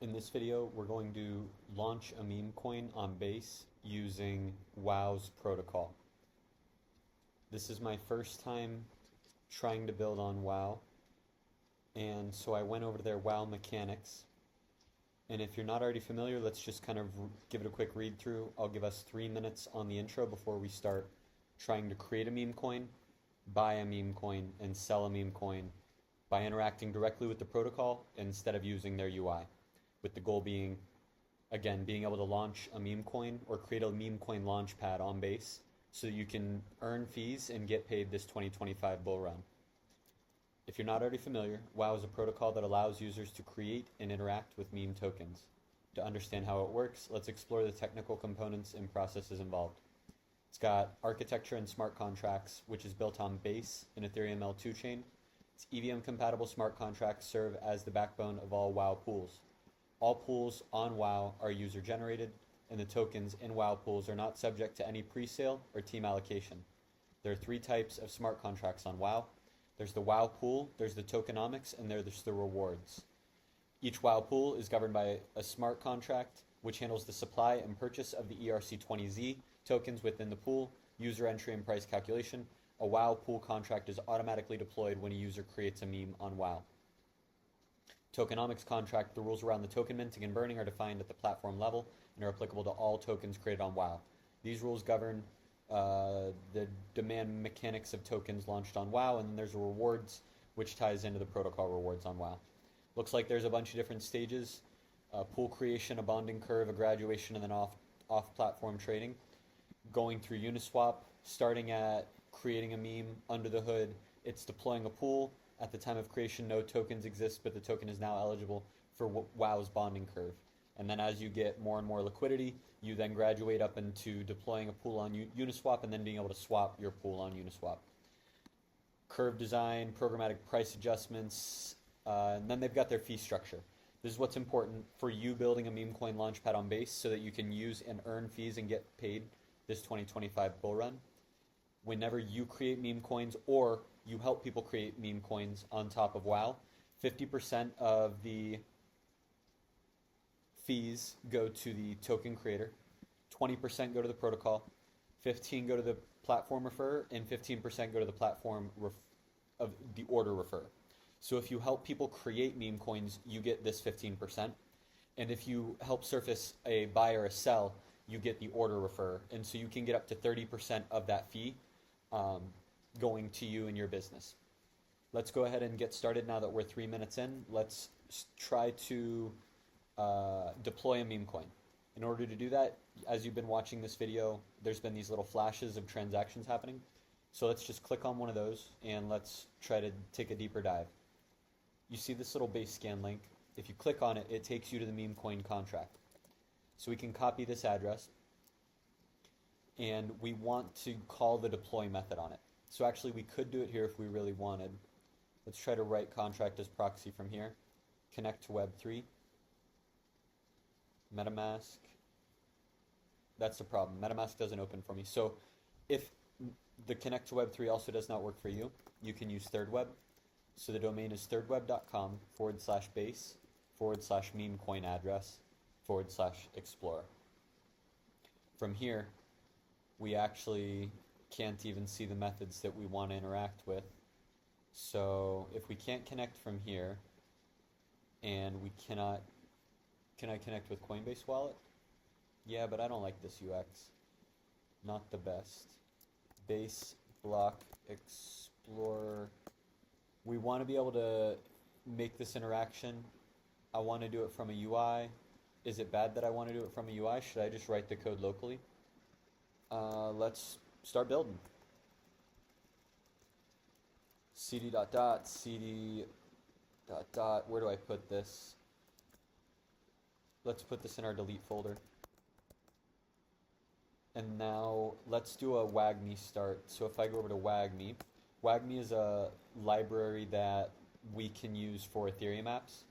In this video, we're going to launch a meme coin on Base using WoW's protocol. This is my first time trying to build on WoW, and so I went over to their WoW mechanics. And if you're not already familiar, let's just kind of give it a quick read through. I'll give us 3 minutes on the intro before we start trying to create a meme coin, buy a meme coin, and sell a meme coin by interacting directly with the protocol instead of using their UI. With the goal being, again, being able to launch a meme coin or create a meme coin launchpad on Base so that you can earn fees and get paid this 2025 bull run. If you're not already familiar, WoW is a protocol that allows users to create and interact with meme tokens. To understand how it works, let's explore the technical components and processes involved. It's got architecture and smart contracts, which is built on Base and Ethereum L2 chain. Its EVM-compatible smart contracts serve as the backbone of all WoW pools. All pools on WoW are user-generated, and the tokens in WoW pools are not subject to any pre-sale or team allocation. There are 3 types of smart contracts on WoW. There's the WoW pool, there's the tokenomics, and there's the rewards. Each WoW pool is governed by a smart contract, which handles the supply and purchase of the ERC20Z tokens within the pool, user entry and price calculation. A WoW pool contract is automatically deployed when a user creates a meme on WoW. Tokenomics contract, the rules around the token minting and burning are defined at the platform level and are applicable to all tokens created on WoW. These rules govern the demand mechanics of tokens launched on WoW, and then there's rewards, which ties into the protocol rewards on WoW. Looks like there's a bunch of different stages: pool creation, a bonding curve, a graduation, and then off-platform trading. Going through Uniswap, starting at creating a meme under the hood, it's deploying a pool. At the time of creation, no tokens exist, but the token is now eligible for WoW's bonding curve. And then as you get more and more liquidity, you then graduate up into deploying a pool on Uniswap and then being able to swap your pool on Uniswap. Curve design, programmatic price adjustments, and then they've got their fee structure. This is what's important for you building a meme coin launchpad on Base so that you can use and earn fees and get paid this 2025 bull run. Whenever you create meme coins or you help people create meme coins on top of WoW, 50% of the fees go to the token creator, 20% go to the protocol, 15% go to the platform referrer, and 15% go to the platform of the order referrer. So if you help people create meme coins, you get this 15%. And if you help surface a buy or a sell, you get the order referrer. And so you can get up to 30% of that fee going to you and your business. Let's go ahead and get started now that we're 3 minutes in. Let's try to deploy a meme coin. In order to do that, as you've been watching this video, there's been these little flashes of transactions happening. So let's just click on one of those and let's try to take a deeper dive. You see this little base scan link. If you click on it, it takes you to the meme coin contract. So we can copy this address, and we want to call the deploy method on it. So actually we could do it here if we really wanted. Let's try to write contract as proxy from here. Connect to Web3. Metamask. That's the problem. Metamask doesn't open for me. So if the connect to Web3 also does not work for you, you can use ThirdWeb. So the domain is thirdweb.com/base/memecoin address/explorer. From here, we actually can't even see the methods that we want to interact with. So if we can't connect from here, and we cannot, can I connect with Coinbase Wallet? Yeah, but I don't like this UX. Not the best. Base block explorer. We want to be able to make this interaction. I want to do it from a UI. Is it bad that I want to do it from a UI? Should I just write the code locally? Let's start building. cd ... cd ... where do I put this? Let's put this in our delete folder. And now let's do a Wagmi start. So if I go over to Wagmi, Wagmi is a library that we can use for Ethereum apps.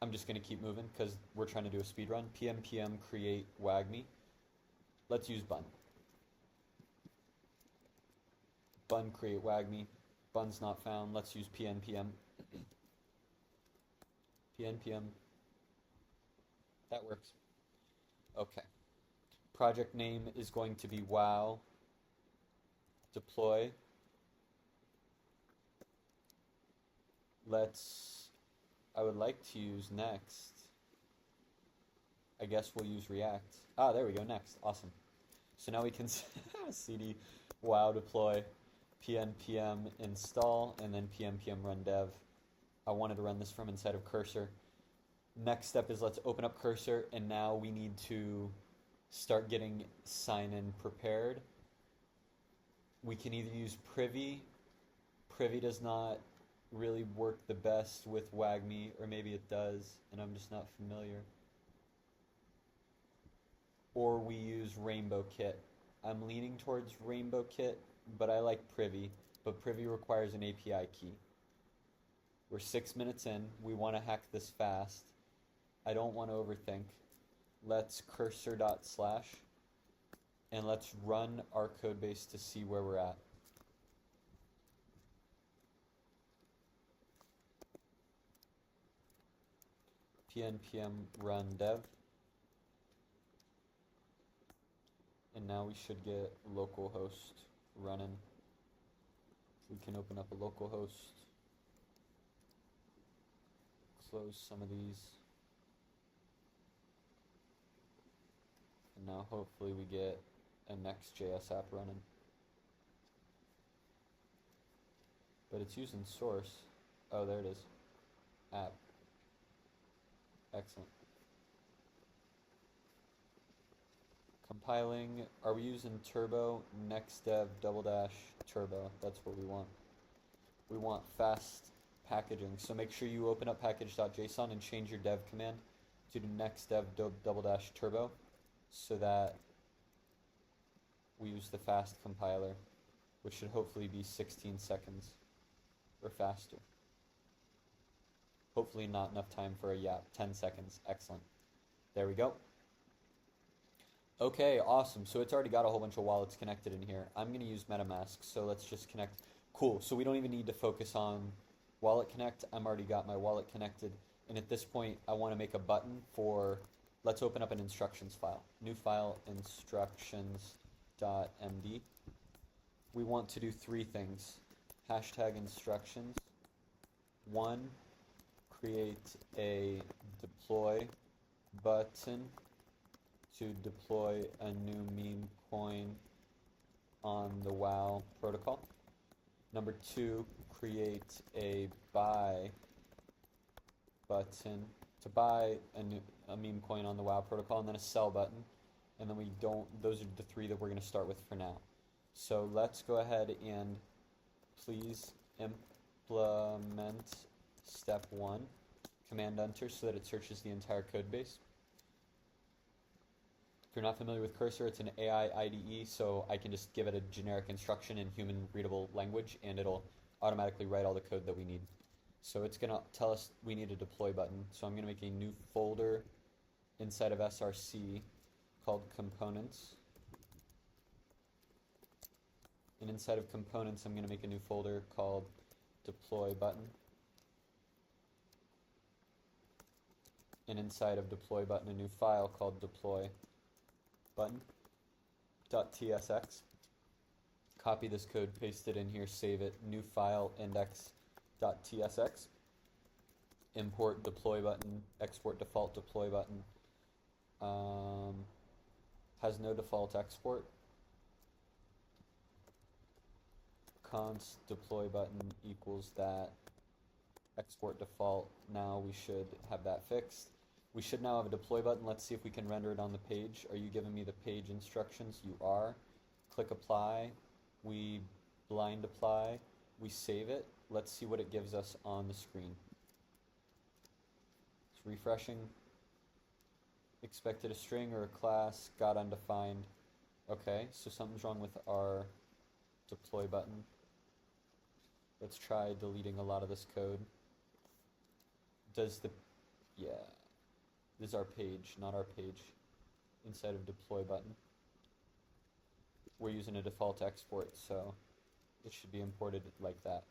I'm just going to keep moving because we're trying to do a speed run. pm create Wagmi. Let's use bun. Bun create Wagmi. Bun's not found. Let's use pnpm. PNPM. That works. Okay. Project name is going to be wow deploy. I would like to use next. I guess we'll use React. Ah, there we go, next. Awesome. So now we can cd wow deploy pnpm install and then pnpm run dev. I wanted to run this from inside of Cursor. Next step is let's open up Cursor, and now we need to start getting sign-in prepared. We can either use Privy. Privy does not really work the best with Wagmi, or maybe it does, and I'm just not familiar. Or we use Rainbow Kit. I'm leaning towards Rainbow Kit, but I like Privy, but Privy requires an API key. We're 6 minutes in. We want to hack this fast. I don't want to overthink. Let's cursor./ and let's run our code base to see where we're at. pnpm run dev. And now we should get localhost running. We can open up a localhost. Close some of these. And now hopefully we get a Next.js app running. But it's using source. Oh, there it is. App. Excellent. Compiling. Are we using turbo? Nextdev -- turbo. That's what we want. We want fast packaging. So make sure you open up package.json and change your dev command to nextdev -- turbo so that we use the fast compiler, which should hopefully be 16 seconds or faster. Hopefully not enough time for a yap. 10 seconds. Excellent. There we go. Okay, awesome. So it's already got a whole bunch of wallets connected in here. I'm going to use Metamask, so let's just connect. Cool. So we don't even need to focus on wallet connect. I'm already got my wallet connected. And at this point, I want to make a button for, let's open up an instructions file. New file, instructions.md. We want to do 3 things. Hashtag instructions. 1, create a deploy button to deploy a new meme coin on the WoW protocol. Number 2, create a buy button to buy a meme coin on the WoW protocol, and then a sell button. And then those are the 3 that we're going to start with for now. So let's go ahead and please implement step 1, command enter so that it searches the entire code base. If you're not familiar with Cursor, it's an AI IDE, so I can just give it a generic instruction in human readable language, and it'll automatically write all the code that we need. So it's going to tell us we need a deploy button. So I'm going to make a new folder inside of SRC called components. And inside of components, I'm going to make a new folder called deploy button. And inside of deploy button, a new file called deploy button.tsx. Copy this code, paste it in here, save it. New file index.tsx. Import deploy button, export default deploy button. Has no default export. Const deploy button equals that. Export default. Now we should have that fixed. We should now have a deploy button. Let's see if we can render it on the page. Are you giving me the page instructions? You are. Click apply. We blind apply. We save it. Let's see what it gives us on the screen. It's refreshing. Expected a string or a class. Got undefined. Okay, so something's wrong with our deploy button. Let's try deleting a lot of this code. This is our page, not our page, inside of deploy button. We're using a default export, so it should be imported like that.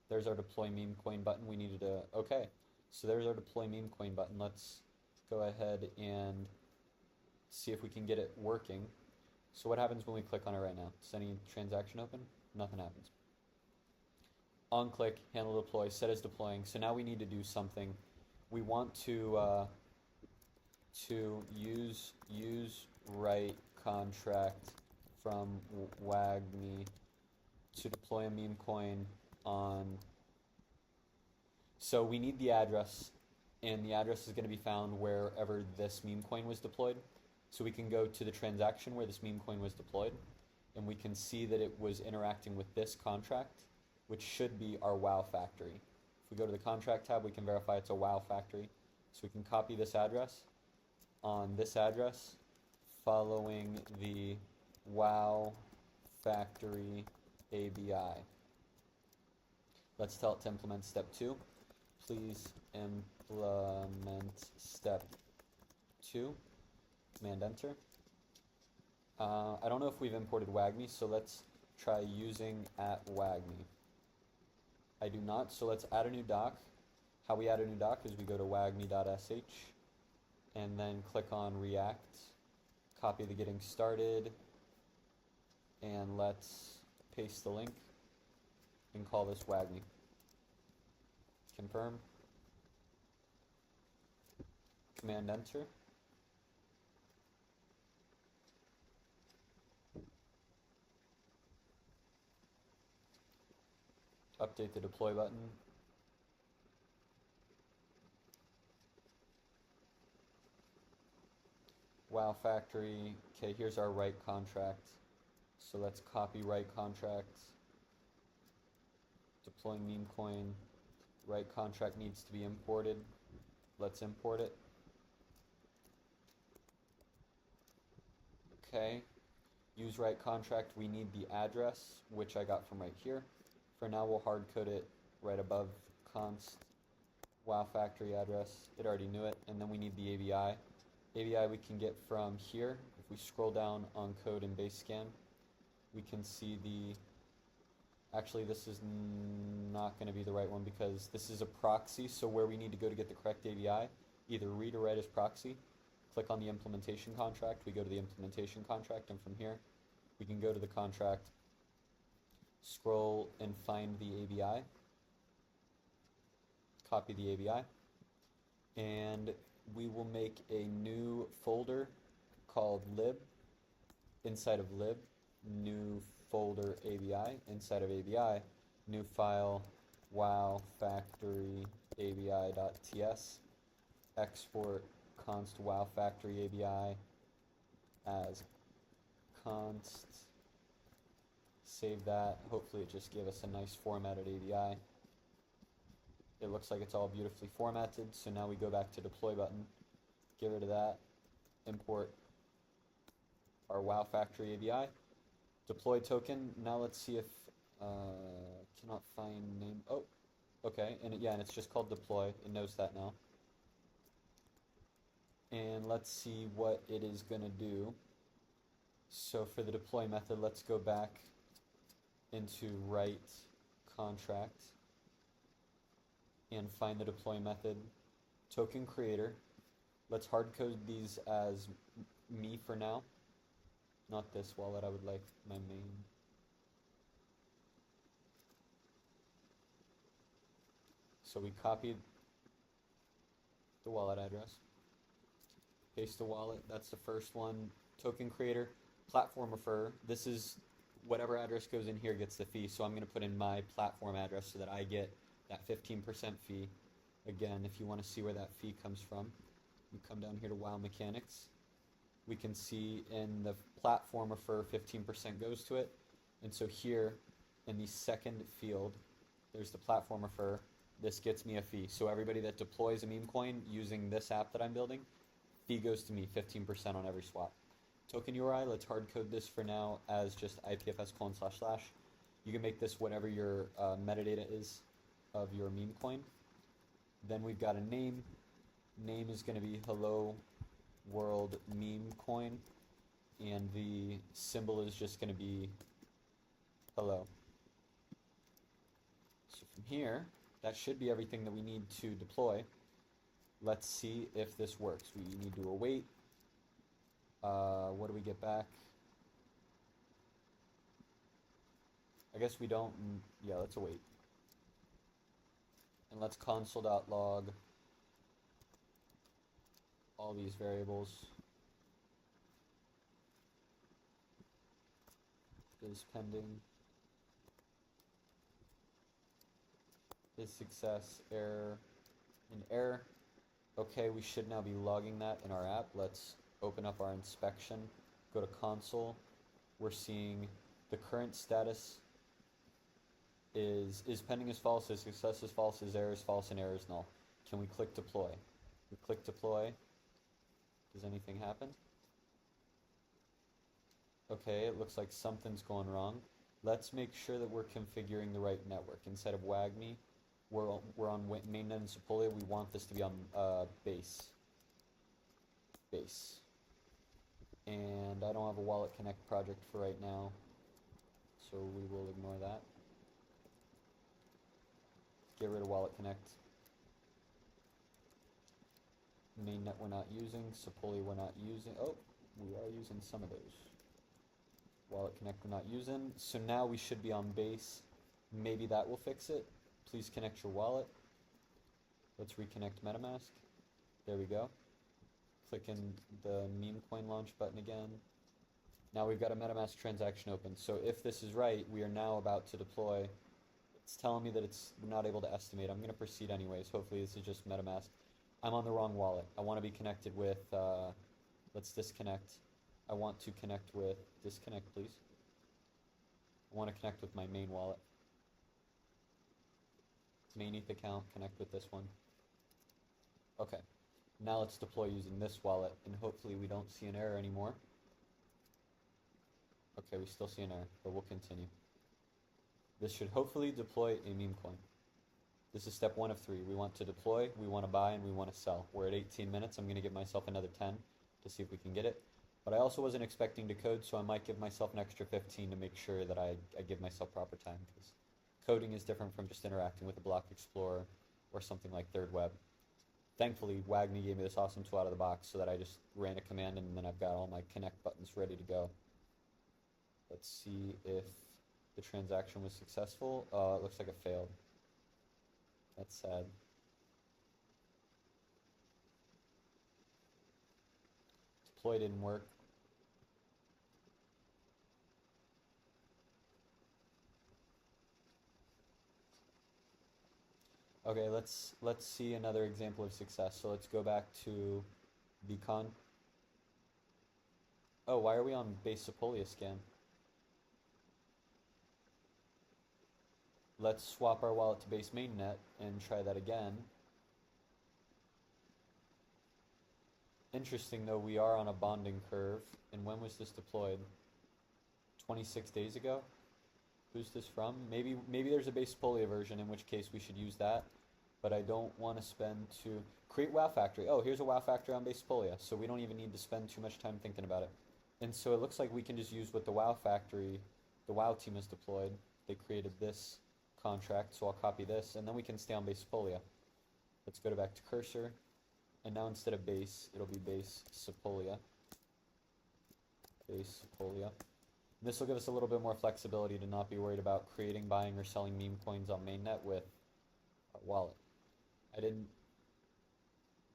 There's our deploy meme coin button. We needed okay. So there's our deploy meme coin button. Let's go ahead and see if we can get it working. So what happens when we click on it right now? Does any transaction open? Nothing happens. On click, handle deploy, set as deploying. So now we need to do something. We want to use write contract from Wagmi to deploy a meme coin on. So we need the address, and the address is going to be found wherever this meme coin was deployed. So we can go to the transaction where this meme coin was deployed, and we can see that it was interacting with this contract, which should be our WoW factory. If we go to the contract tab, we can verify it's a WoW factory. So we can copy this address on this address following the WoW factory ABI. Let's tell it to implement step 2. Please implement step 2. Command enter. I don't know if we've imported Wagmi, so let's try using @Wagmi. I do not, so let's add a new doc. How we add a new doc is we go to wagmi.sh and then click on React, copy the getting started, and let's paste the link and call this Wagmi. Confirm. Command enter. Update the deploy button. WoW factory. Okay, here's our write contract. So let's copy write contract. Deploying meme coin. Write contract needs to be imported. Let's import it. Okay. Use write contract. We need the address, which I got from right here. For now, we'll hard code it right above const WoW factory address. It already knew it. And then we need the ABI. ABI we can get from here. If we scroll down on code and base scan, we can see the... Actually, this is not going to be the right one because this is a proxy. So where we need to go to get the correct ABI, either read or write as proxy. Click on the implementation contract. We go to the implementation contract, and from here, we can go to the contract, scroll and find the ABI, copy the ABI, and we will make a new folder called lib. Inside of lib, new folder ABI. Inside of ABI, new file wow factory ABI.ts. Export const wow factory ABI as const. Save that. Hopefully it just gave us a nice formatted ABI. It looks like it's all beautifully formatted. So now we go back to deploy button, get rid of that, import our WoW factory ABI, deploy token. Now let's see if cannot find name. Oh, okay, and and it's just called deploy. It knows that now. And let's see what it is gonna do. So for the deploy method, let's go back into write contract and find the deploy method, token creator. Let's hard code these as me for now, not this wallet. I would like my main. So we copied the wallet address, paste the wallet. That's the first one. Token creator, platform refer. This is whatever address goes in here gets the fee. So I'm going to put in my platform address so that I get that 15% fee. Again, if you want to see where that fee comes from, you come down here to WoW Mechanics. We can see in the platform refer 15% goes to it. And so here in the second field, there's the platform refer. This gets me a fee. So everybody that deploys a meme coin using this app that I'm building, fee goes to me, 15% on every swap. Token URI, let's hard code this for now as just IPFS://. You can make this whatever your metadata is of your meme coin. Then we've got a name. Name is going to be hello world meme coin, and the symbol is just going to be hello. So from here, That should be everything that we need to deploy. Let's see if this works. We need to await. What do we get back? I guess we don't. Yeah, let's await. And let's console.log all these variables. Is pending. Is success, error, and error. Okay, we should now be logging that in our app. Let's open up our inspection, go to console. We're seeing the current status is pending is false, is success is false, is error is false, and error is null. Can we click deploy? We click deploy. Does anything happen? Okay, it looks like something's going wrong. Let's make sure that we're configuring the right network. Instead of Wagmi, we're on mainnet and Sepolia. We want this to be on base. And I don't have a Wallet Connect project for right now, so we will ignore that. Get rid of Wallet Connect. Mainnet we're not using. Sepolia we're not using. Oh, we are using some of those. Wallet Connect we're not using. So now we should be on base. Maybe that will fix it. Please connect your wallet. Let's reconnect Metamask. There we go. Click in the meme coin launch button again. Now we've got a Metamask transaction open. So if this is right, we are now about to deploy. It's telling me that we're not able to estimate. I'm going to proceed anyways. Hopefully this is just MetaMask. I'm on the wrong wallet. I want to be connected with, let's disconnect. I want to connect with, disconnect please. I want to connect with my main wallet. Main ETH account, connect with this one. Okay, now let's deploy using this wallet, and hopefully we don't see an error anymore. Okay, we still see an error, but we'll continue. This should hopefully deploy a meme coin. This is step 1 of 3. We want to deploy, we want to buy, and we want to sell. We're at 18 minutes. I'm going to give myself another 10 to see if we can get it. But I also wasn't expecting to code, so I might give myself an extra 15 to make sure that I give myself proper time, because coding is different from just interacting with a block explorer or something like Third Web. Thankfully, Wagmi gave me this awesome tool out of the box so that I just ran a command and then I've got all my connect buttons ready to go. Let's see if the transaction was successful. It looks like it failed. That's sad. Deploy didn't work. Okay, let's see another example of success. So let's go back to Beacon. Oh, why are we on base Sepolia scan? Let's swap our wallet to base mainnet and try that again. Interesting though, we are on a bonding curve. And when was this deployed? 26 days ago? Who's this from? Maybe there's a base Sepolia version, in which case we should use that. But I don't want to spend to create WoW Factory. Oh, here's a WoW Factory on base Sepolia, so we don't even need to spend too much time thinking about it. And so it looks like we can just use what the WoW Factory, the WoW team has deployed. They created this contract, so I'll copy this, and then we can stay on base Sepolia. Let's go back to cursor, and now instead of base, it'll be base Sepolia. Base Sepolia. This will give us a little bit more flexibility to not be worried about creating, buying, or selling meme coins on mainnet with a wallet. I didn't.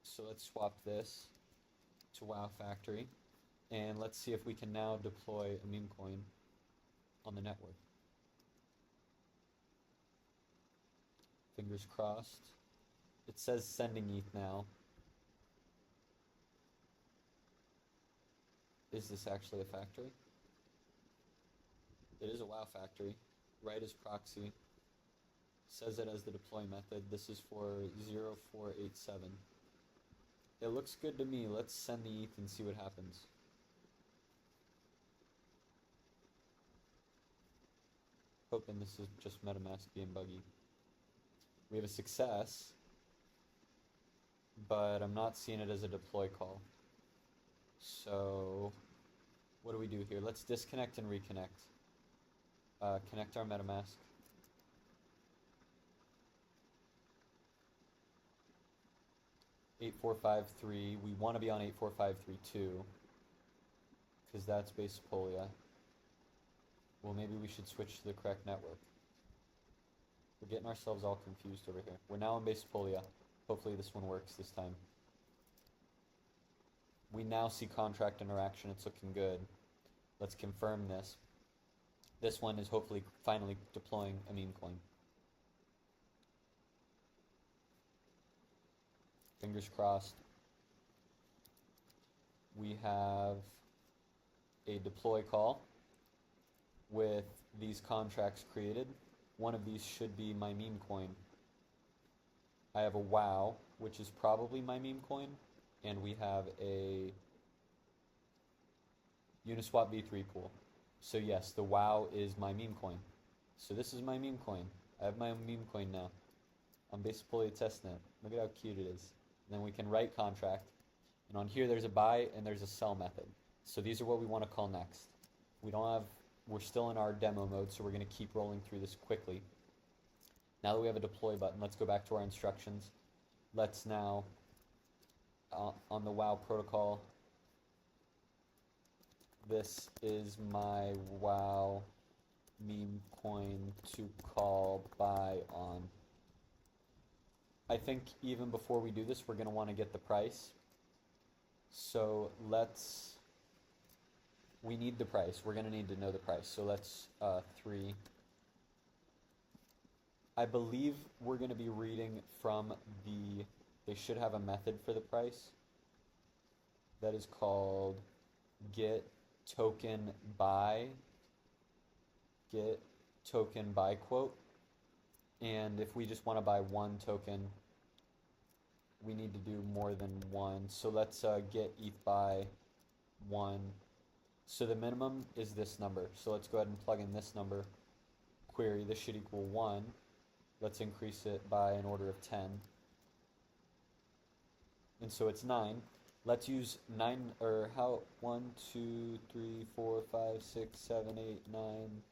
So let's swap this to WoW Factory, and let's see if we can now deploy a meme coin on the network. Fingers crossed. It says sending ETH now. Is this actually a factory? It is a WoW Factory. Write as proxy. Says it as the deploy method. This is for 0487. It looks good to me. Let's send the ETH and see what happens. Hoping this is just MetaMask being buggy. We have a success, but I'm not seeing it as a deploy call. So what do we do here? Let's disconnect and reconnect. Connect our MetaMask. 8453. We want to be on 84532 because that's base Polia. Well, maybe we should switch to the correct network. We're getting ourselves all confused over here. We're now on base Polia. Hopefully this one works this time. We now see contract interaction. It's looking good. Let's confirm this. This one is hopefully finally deploying a meme coin. Fingers crossed. We have a deploy call with these contracts created. One of these should be my meme coin. I have a WOW, which is probably my meme coin, and we have a Uniswap v3 pool. So yes, the WOW is my meme coin. So this is my meme coin. I have my own meme coin now. I'm basically a testnet. Look at how cute it is. And then we can write contract. And on here there's a buy and there's a sell method. So these are what we want to call next. We're still in our demo mode, so we're going to keep rolling through this quickly. Now that we have a deploy button, let's go back to our instructions. Let's now, on the WOW protocol, this is my WOW meme coin to call buy on. I think even before we do this, we're going to want to get the price. So we need the price. We're going to need to know the price. So let's 3. I believe we're going to be reading from they should have a method for the price that is called get token buy quote. And if we just want to buy one token, we need to do more than one. So let's get ETH buy 1. So the minimum is this number. So let's go ahead and plug in this number. Query, this should equal 1. Let's increase it by an order of 10. And so it's 9. Let's use 9, or how, 1, 2, 3, 4, 5, 6, 7, 8, 9.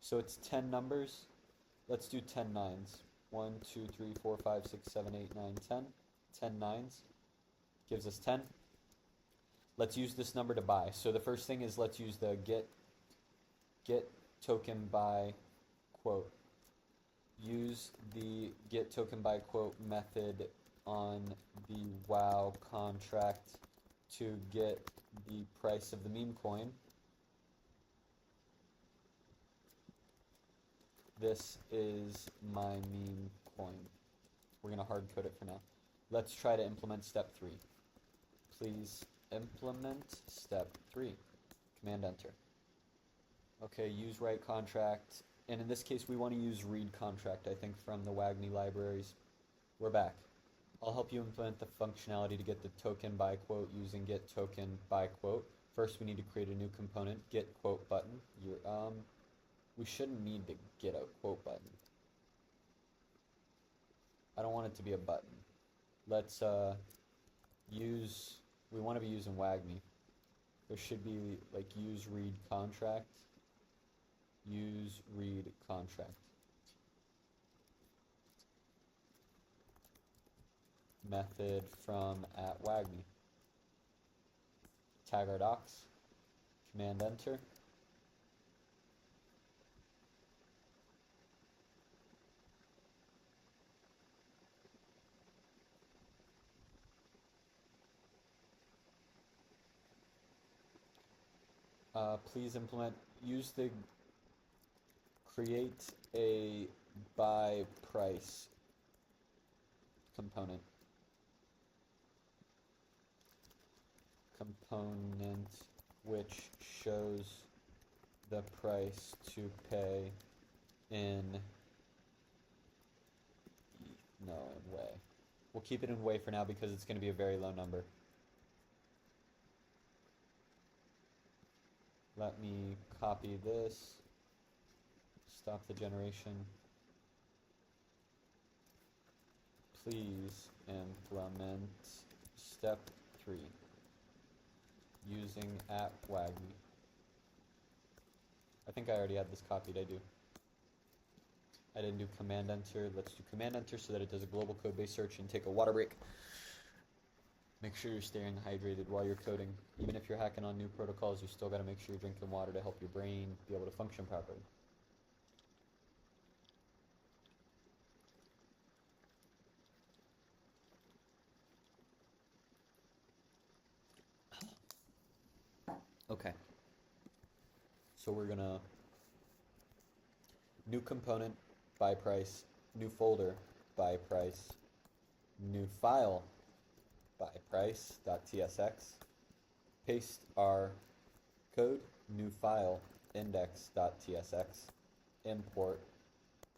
So it's 10 numbers. Let's do 10 nines. 1, 2, 3, 4, 5, 6, 7, 8, 9, 10. 10 nines gives us 10. Let's use this number to buy. So the first thing is let's use the get token buy quote. Use the get token buy quote method on the WOW contract to get the price of the meme coin. This is my meme coin. We're going to hard code it for now. Let's try to implement step 3. Please implement step 3. Command enter. Okay, use write contract. And in this case, we want to use read contract, I think, from the Wagmi libraries. We're back. I'll help you implement the functionality to get the token buy quote using get token buy quote. First, we need to create a new component, get quote button. We shouldn't need to get a quote button. I don't want it to be a button. Let's we want to be using Wagmi. There should be like use read contract. Use read contract. Method from @Wagmi. Tag our docs. Command enter. Please implement, use the create a buy price component. Component which shows the price to pay in way. We'll keep it in way for now because it's going to be a very low number. Let me copy this, stop the generation. Please implement step 3 using @Wagmi. I think I already had this copied, I do. I didn't do command enter. Let's do command enter so that it does a global code based search and take a water break. Make sure you're staying hydrated while you're coding. Even if you're hacking on new protocols, you still got to make sure you're drinking water to help your brain be able to function properly. Okay. So we're gonna new component by price, new folder by price, new file by price .tsx, paste our code, new file index.tsx, import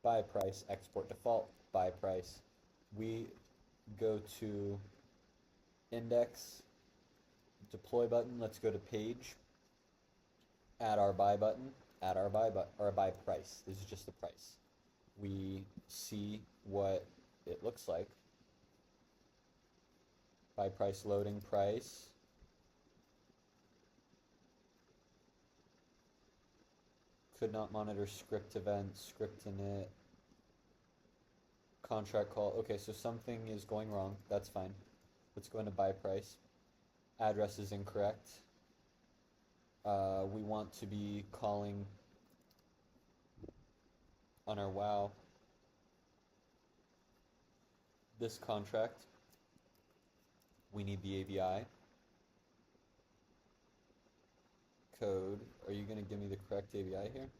by price, export default by price. We go to index, deploy button, let's go to page, add our buy button, add our buy price. This is just the price. We see what it looks like. Buy price, loading price. Could not monitor script event, script init, contract call. Okay, so something is going wrong. That's fine. Let's go into buy price. Address is incorrect. We want to be calling on our WoW this contract. We need the ABI code. Are you going to give me the correct ABI here?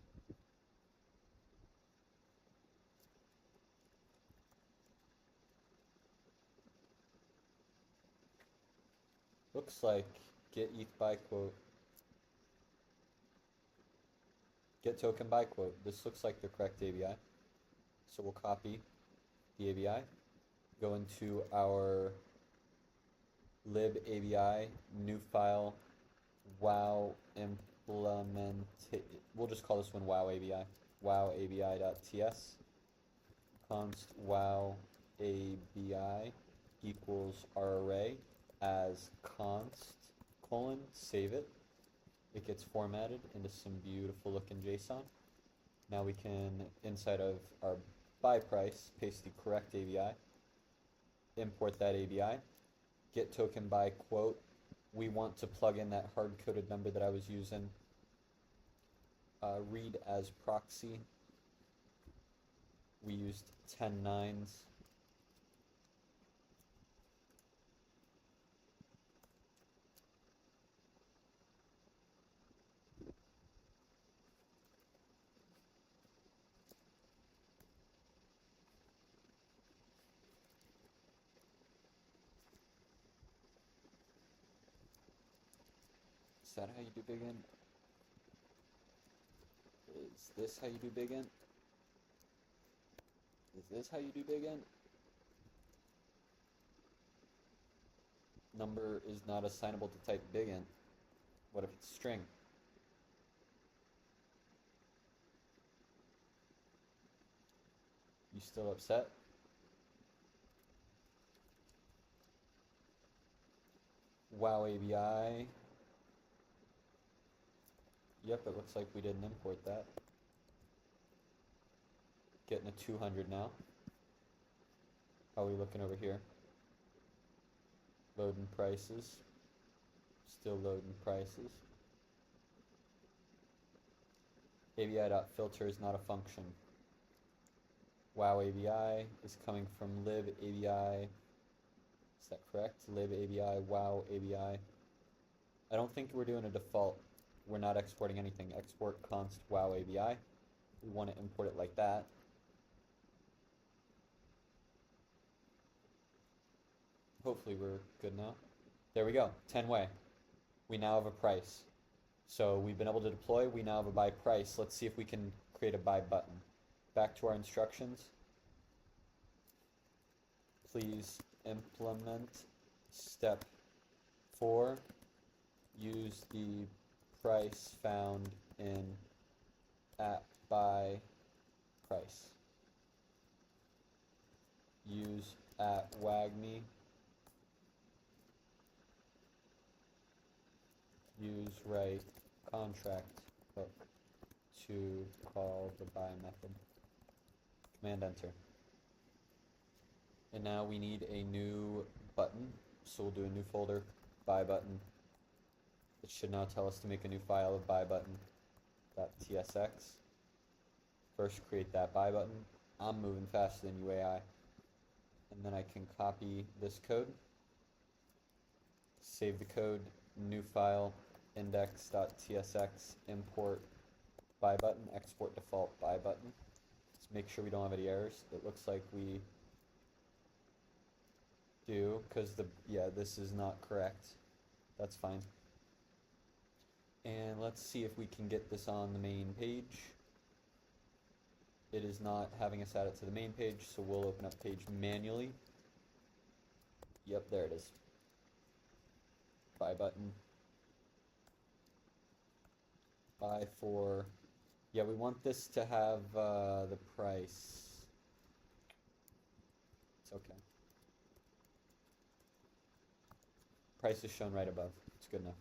Looks like get ETH by quote. Get token by quote. This looks like the correct ABI. So we'll copy the ABI, go into our lib ABI, new file, wow implement. We'll just call this one wow ABI. Wow ABI.ts. Const wow ABI equals our array as const colon, save it. It gets formatted into some beautiful looking JSON. Now we can, inside of our buy price, paste the correct ABI, import that ABI, get token by quote. We want to plug in that hard-coded number that I was using. Read as proxy. We used 10 nines. Is that how you do big int? Is this how you do big int? Is this how you do big int? Number is not assignable to type big int. What if it's string? You still upset? Wow ABI. Yep, it looks like we didn't import that. Getting a 200 now. How are we looking over here? Loading prices. Still loading prices. ABI.filter is not a function. Wow ABI is coming from lib ABI. Is that correct? Lib ABI, wow ABI. I don't think we're doing a default. We're not exporting anything. Export const wow ABI. We want to import it like that. Hopefully we're good now. There we go, 10 way. We now have a price. So we've been able to deploy, we now have a buy price. Let's see if we can create a buy button. Back to our instructions. Please implement step 4. Use the price found in at buy price. Use at Wagmi. Use write contract hook to call the buy method. Command enter. And now we need a new button So we'll do a new folder, buy button. It should now tell us to make a new file of buy button.tsx. First create that buy button. I'm moving faster than UAI. And then I can copy this code, save the code, new file, index.tsx, import buy button, export default buy button. Let's make sure we don't have any errors. It looks like we do, because this is not correct. That's fine. And let's see if we can get this on the main page. It is not having us add it to the main page, so we'll open up page manually. Yep, there it is. Buy button. Buy for, yeah, we want this to have the price. It's okay. Price is shown right above. It's good enough.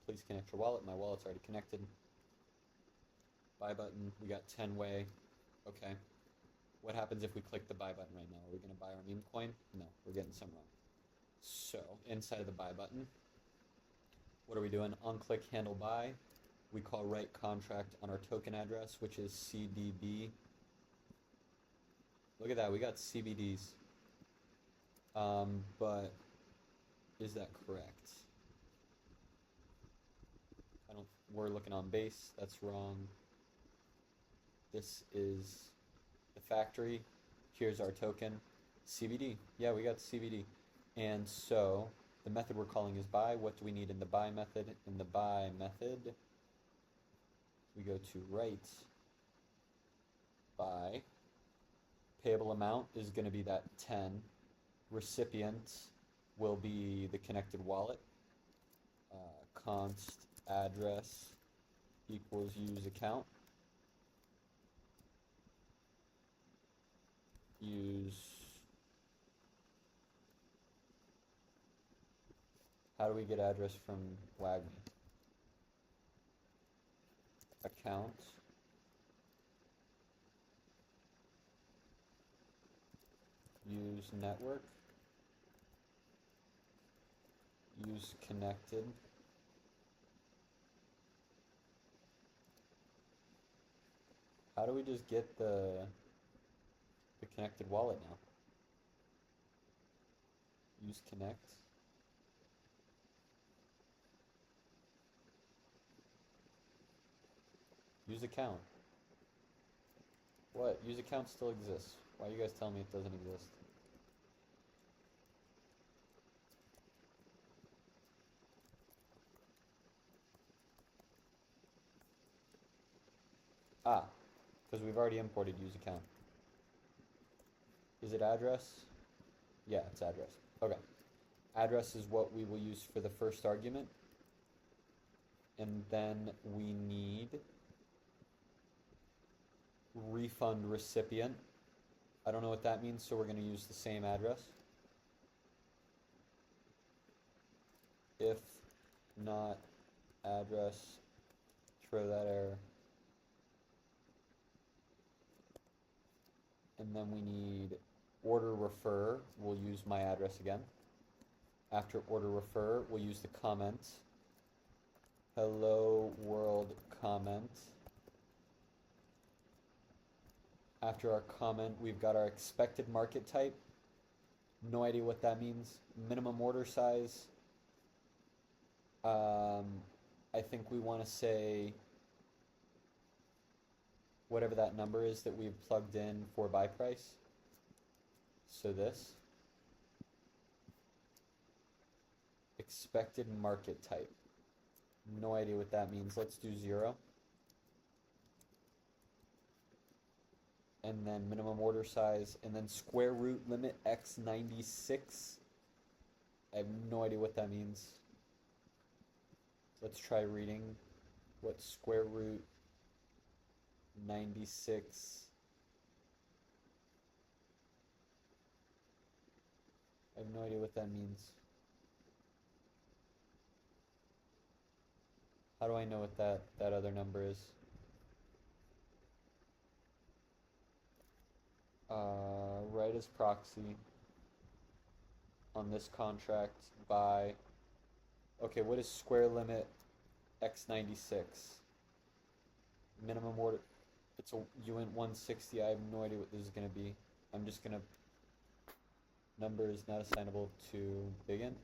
Please connect your wallet. My wallet's already connected. Buy button. We got 10-way. Okay. What happens if we click the buy button right now? Are we going to buy our meme coin? No, we're getting some wrong. So, inside of the buy button, what are we doing? On click handle buy. We call write contract on our token address, which is CDB. Look at that. We got CBDs. But is that correct? We're looking on base. That's wrong. This is the factory. Here's our token. CBD. Yeah, we got CBD. And so the method we're calling is buy. What do we need in the buy method? In the buy method, we go to write buy. Payable amount is going to be that 10. Recipient will be the connected wallet. Const address equals use account. How do we get address from Wagmi? Account. Use network. Use connected. How do we just get the connected wallet now? Use connect. Use account. What? Use account still exists. Why are you guys telling me it doesn't exist? Ah, because we've already imported use account. Is it address? Yeah, it's address. Okay. Address is what we will use for the first argument. And then we need refund recipient. I don't know what that means, so we're going to use the same address. If not address, throw that error. And then we need order refer. We'll use my address again. After order refer, we'll use the comment. Hello world comment. After our comment, we've got our expected market type. No idea what that means. Minimum order size. I think we want to say whatever that number is that we've plugged in for buy price. So this. Expected market type. No idea what that means. Let's do 0. And then minimum order size, and then square root limit x96. I have no idea what that means. Let's try reading what square root 96. I have no idea what that means. How do I know what that other number is? Write as proxy. on this contract by, okay, what is square limit x96? Minimum order, it's a UN 160. I have no idea what this is going to be. I'm just going to, number is not assignable to big N,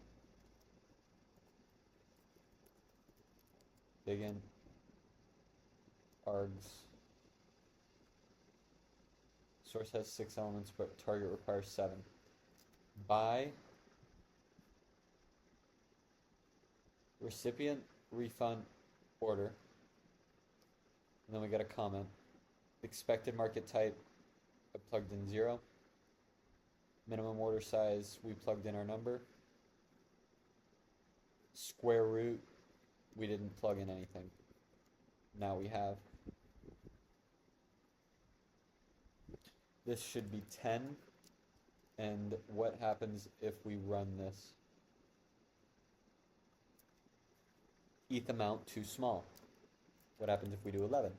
args. Source has 6 elements, but target requires 7. By recipient refund order, and then we got a comment. Expected market type, I plugged in 0. Minimum order size, we plugged in our number. Square root, we didn't plug in anything. Now we have. This should be 10. And what happens if we run this? ETH amount too small. What happens if we do 11?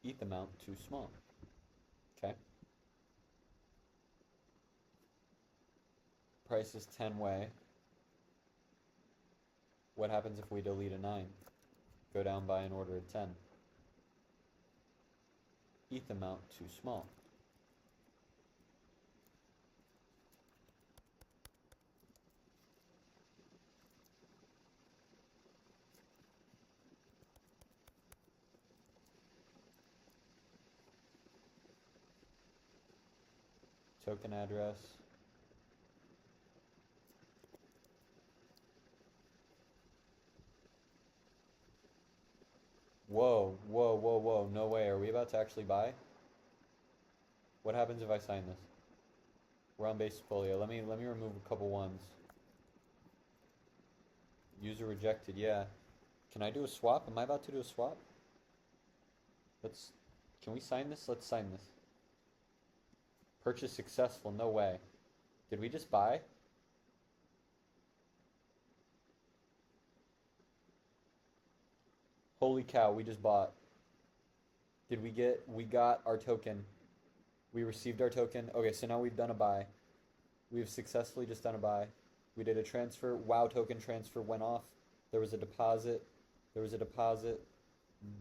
ETH amount too small. Okay. Price is 10 way. What happens if we delete a 9? Go down by an order of 10. ETH amount too small. Token address. Whoa, whoa, whoa, whoa, no way. Are we about to actually buy? What happens if I sign this? We're on base folio. Let me remove a couple ones. User rejected, yeah. Can I do a swap? Am I about to do a swap? Can we sign this? Let's sign this. Purchase successful, no way. Did we just buy? Holy cow, we just bought. We got our token. We received our token. Okay, so now we've done a buy. We've successfully just done a buy. We did a transfer. WoW token transfer went off. There was a deposit.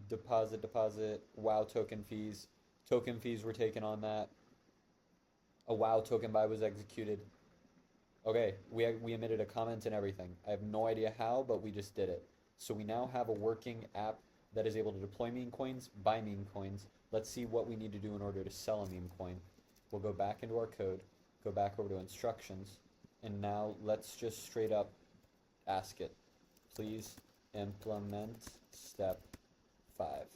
Deposit. WoW token fees. Token fees were taken on that. A WoW token buy was executed. Okay, we emitted a comment and everything. I have no idea how, but we just did it. So we now have a working app that is able to deploy meme coins, buy meme coins. Let's see what we need to do in order to sell a meme coin. We'll go back into our code, go back over to instructions, and now let's just straight up ask it. Please implement step 5.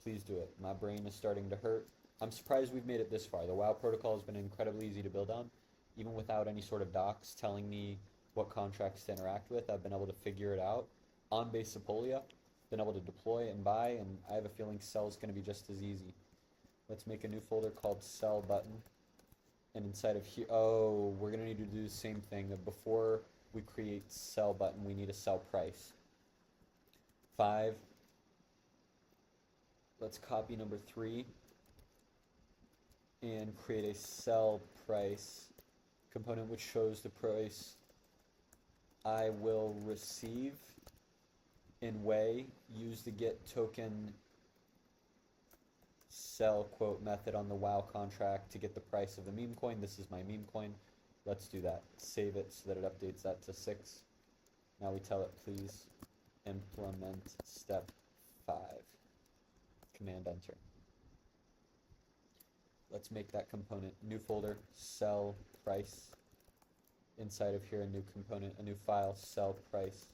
Please do it. My brain is starting to hurt. I'm surprised we've made it this far. The WoW protocol has been incredibly easy to build on. Even without any sort of docs telling me what contracts to interact with, I've been able to figure it out. On base Sepolia, been able to deploy and buy, and I have a feeling sell is going to be just as easy. Let's make a new folder called sell button. And inside of here, oh, we're going to need to do the same thing. Before we create sell button, we need a sell price. 5. Let's copy number 3 and create a sell price component which shows the price I will receive in way. Use the get token sell quote method on the WoW contract to get the price of the meme coin. This is my meme coin. Let's do that. Save it so that it updates that to 6. Now we tell it please implement step 5. Command enter. Let's make that component new folder sell price. Inside of here a new component, a new file sell price.tsx.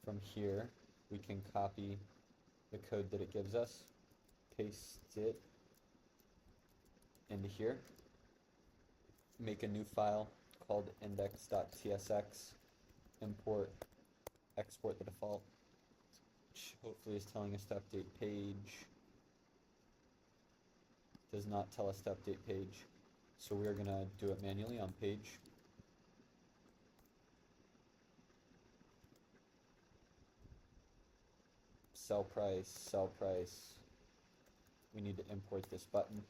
From here we can copy the code that it gives us, paste it into here, make a new file called index.tsx, import, export the default, which hopefully is telling us to update page. Does not tell us to update page, so we are going to do it manually on page. Sell price, sell price. we need to import this button.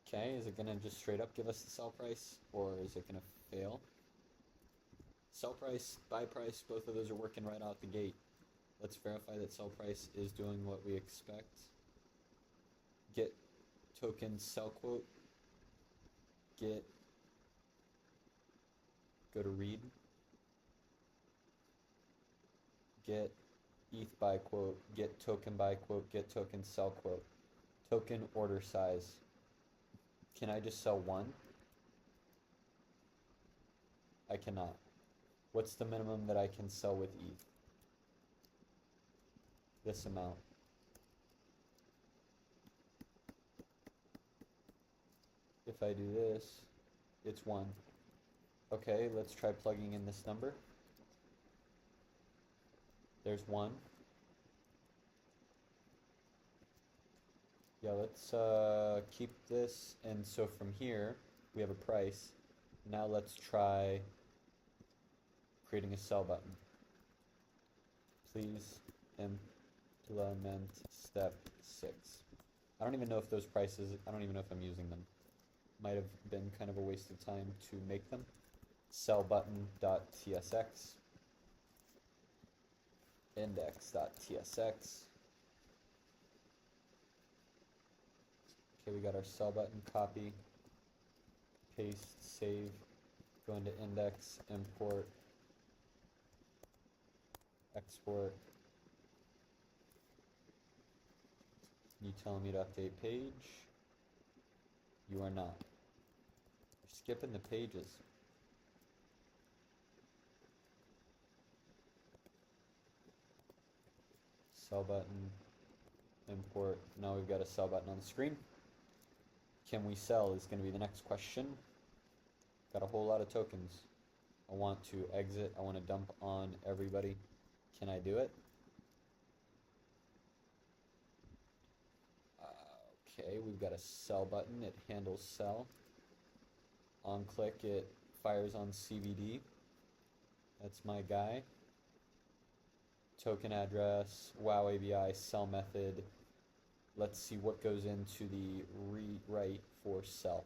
Okay, is it gonna just straight up give us the sell price, or is it gonna fail? Sell price, buy price, both of those are working right out the gate. Let's verify that sell price is doing what we expect. Get token sell quote. Get, go to read. Get ETH buy quote, get token buy quote, get token sell quote. Token order size. Can I just sell one? I cannot. What's the minimum that I can sell with ETH? This amount. If I do this, it's 1. Okay, let's try plugging in this number. There's 1. Yeah, let's keep this, and so from here, we have a price. Now let's try creating a sell button. Please implement step 6. I don't even know if those prices, I don't even know if I'm using them. Might have been kind of a waste of time to make them. Sell button.tsx, index.tsx. Okay, we got our sell button, copy, paste, save, go into index, import, export. You telling me to update page? You are not. You're skipping the pages. Sell button, import. Now we've got a sell button on the screen. Can we sell is going to be the next question. Got a whole lot of tokens. I want to exit. I want to dump on everybody. Can I do it? Okay, we've got a sell button. It handles sell. On click, it fires on CVD. That's my guy. Token address, WoW ABI, sell method. Let's see what goes into the rewrite for sell.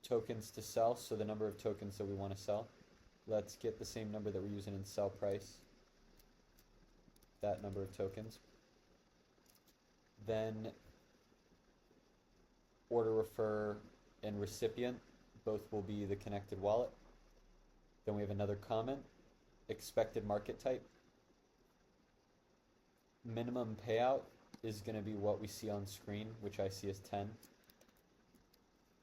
Tokens to sell, so the number of tokens that we want to sell. Let's get the same number that we're using in sell price. That number of tokens. Then order refer and recipient, both will be the connected wallet. Then we have another comment, expected market type. Minimum payout is going to be what we see on screen, which I see as 10.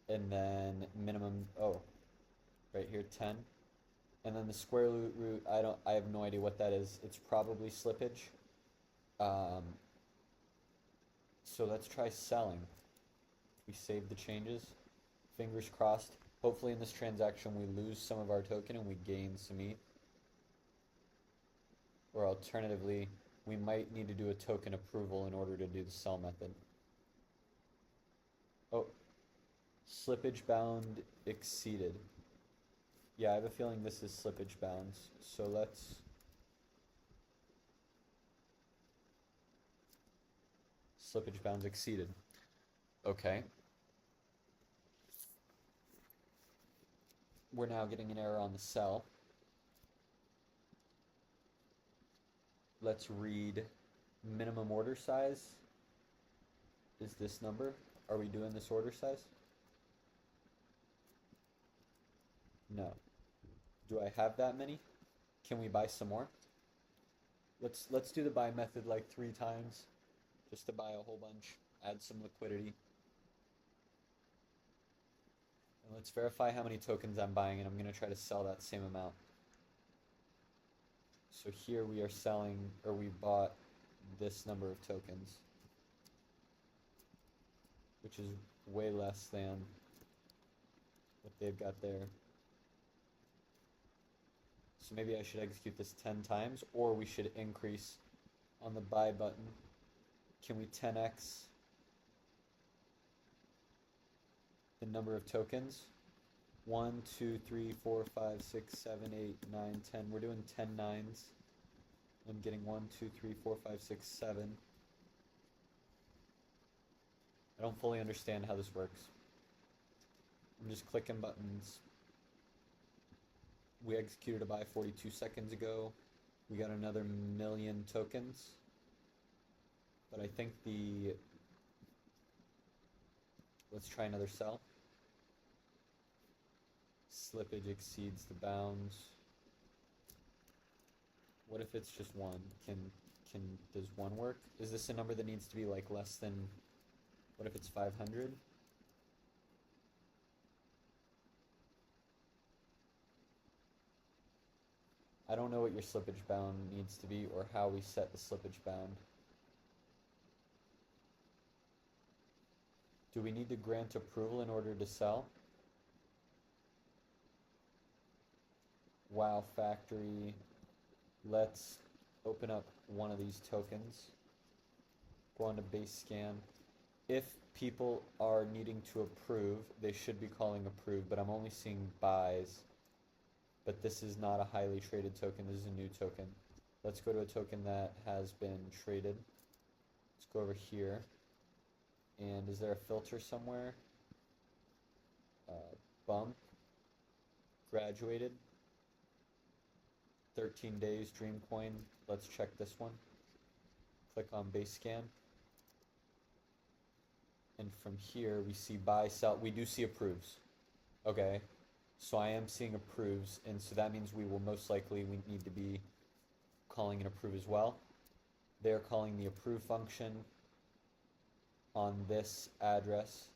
And then minimum, right here, 10. And then the square root, I have no idea what that is. It's probably slippage. So let's try selling. We save the changes. Fingers crossed. Hopefully in this transaction we lose some of our token and we gain some ETH. Or alternatively, we might need to do a token approval in order to do the sell method. Oh, slippage bound exceeded. Yeah, I have a feeling this is slippage bounds. So let's slippage bounds exceeded. Okay. We're now getting an error on the sell. Let's read minimum order size. Is this number? Are we doing this order size? No. Do I have that many? Can we buy some more? Let's do the buy method like 3 times. Just to buy a whole bunch. Add some liquidity. And let's verify how many tokens I'm buying, and I'm going to try to sell that same amount. So here we are selling, or we bought this number of tokens, which is way less than what they've got there. So maybe I should execute this 10 times, or we should increase on the buy button. Can we 10x the number of tokens? 1, 2, 3, 4, 5, 6, 7, 8, 9, 10. We're doing 10 nines. I'm getting 1, 2, 3, 4, 5, 6, 7. I don't fully understand how this works. I'm just clicking buttons. We executed a buy 42 seconds ago. We got another million tokens. But I think let's try another sell. Slippage exceeds the bounds. What if it's just one? Does one work? Is this a number that needs to be like less than, what if it's 500? I don't know what your slippage bound needs to be or how we set the slippage bound. Do we need to grant approval in order to sell? Wow Factory. Let's open up one of these tokens. Go on to base scan. If people are needing to approve, they should be calling approve, but I'm only seeing buys. But this is not a highly traded token, this is a new token. Let's go to a token that has been traded. Let's go over here. And is there a filter somewhere? Bump. Graduated. 13 days, Dreamcoin. Let's check this one. Click on base scan. And from here we see buy, sell. We do see approves. Okay. So I am seeing approves, and so that means we need to be calling an approve as well. They're calling the approve function on this address.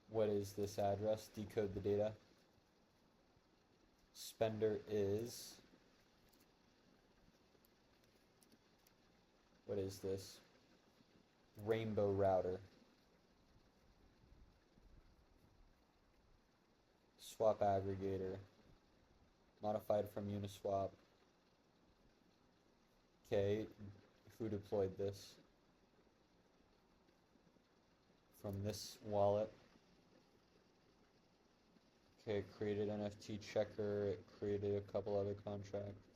What is this address? Decode the data. Spender is, what is this? Rainbow router. Swap aggregator. Modified from Uniswap. Okay, who deployed this? From this wallet. Okay, it created NFT checker, it created a couple other contracts.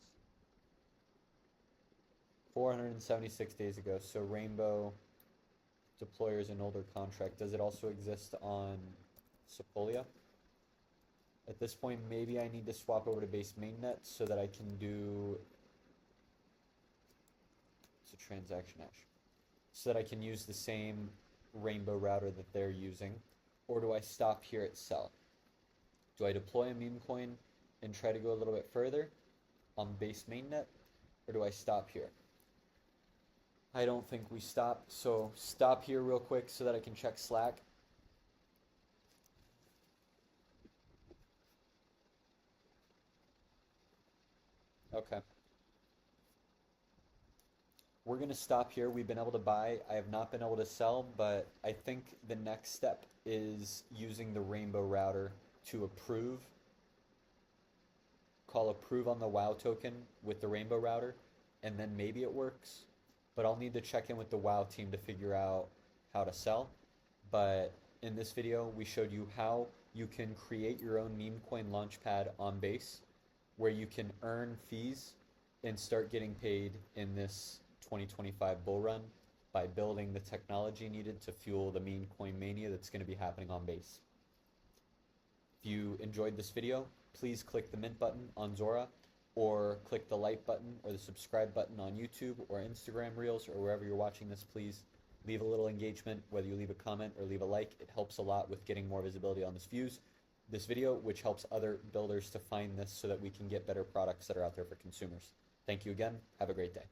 476 days ago, so Rainbow deployer is an older contract. Does it also exist on Sepolia? At this point, maybe I need to swap over to base mainnet so that I can do, it's a transaction hash, so that I can use the same Rainbow router that they're using. Or do I stop here at sell? Do I deploy a meme coin and try to go a little bit further on base mainnet, or do I stop here? I don't think we stop, so stop here real quick so that I can check Slack. Okay. We're going to stop here. We've been able to buy. I have not been able to sell, but I think the next step is using the Rainbow router to approve. Call approve on the WOW token with the Rainbow router, and then maybe it works. But I'll need to check in with the WOW team to figure out how to sell. But in this video, we showed you how you can create your own meme coin launchpad on Base, where you can earn fees and start getting paid in this 2025 bull run by building the technology needed to fuel the meme coin mania that's going to be happening on Base. If you enjoyed this video, please click the mint button on Zora, or click the like button or the subscribe button on YouTube or Instagram Reels or wherever you're watching this. Please leave a little engagement, whether you leave a comment or leave a like. It helps a lot with getting more visibility on this video, which helps other builders to find this so that we can get better products that are out there for consumers. Thank you again. Have a great day.